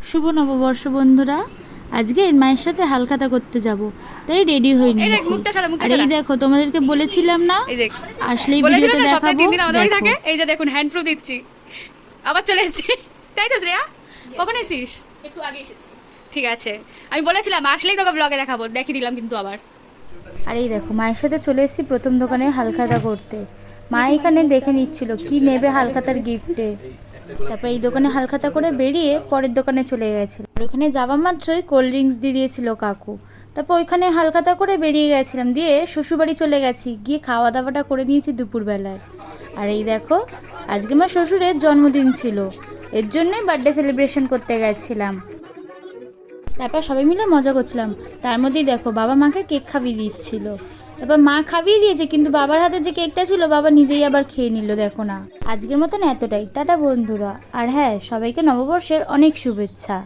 শুভ নববর্ষ বন্ধুরা। আজকে মায়ের সাথে হালখাতা করতে যাব, তাই রেডি হয়ে নিয়েছি। আর এই দেখো, তোমাদেরকে বলেছিলাম না আসলেই ভিডিওতে দেখাবো। 3 দিন আমাদের বাড়ি থাকে। এই যে দেখুন হ্যান্ড ফ্লু দিচ্ছি, আবার চলে এসেছি। তাই তো শ্রেয়া, কখন এসেছিস? একটু আগে এসেছি। ঠিক আছে, আমি বলেছিলাম আসলেই তোকে ব্লগে দেখাবো, দেখিয়ে দিলাম কিন্তু আবার। আর এই দেখো, মায়ের সাথে চলে এসেছি প্রথম দোকানে হালখাতা করতে। মা এখানে দেখে নিচ্ছিল কি নেবে হালখাতার গিফটে। তারপর এই দোকানে হালখাতা করে বেরিয়ে পরের দোকানে চলে গেছিল। আর ওখানে যাওয়া মাত্রই কোল্ড ড্রিঙ্কস দিয়ে দিয়েছিল কাকু। তারপর ওইখানে হালখাতা করে বেরিয়ে গেছিলাম, দিয়ে শ্বশুরবাড়ি চলে গেছি, গিয়ে খাওয়া দাওয়াটা করে নিয়েছি দুপুরবেলায়। আর এই দেখো, আজকে আমার শ্বশুরের জন্মদিন ছিল, এর জন্যই বার্থডে সেলিব্রেশন করতে গেছিলাম। তারপর সবাই মিলে মজা করছিলাম। তার মধ্যেই দেখো, বাবা মাকে কেক খাইয়ে দিচ্ছিল। তারপর মা খাইয়ে দিয়েছে, কিন্তু বাবার হাতে যে কেকটা ছিল বাবা নিজেই আবার খেয়ে নিল। দেখো না, আজকের মতন এতটাই। টাটা বন্ধুরা। আর হ্যাঁ, সবাইকে নববর্ষের অনেক শুভেচ্ছা।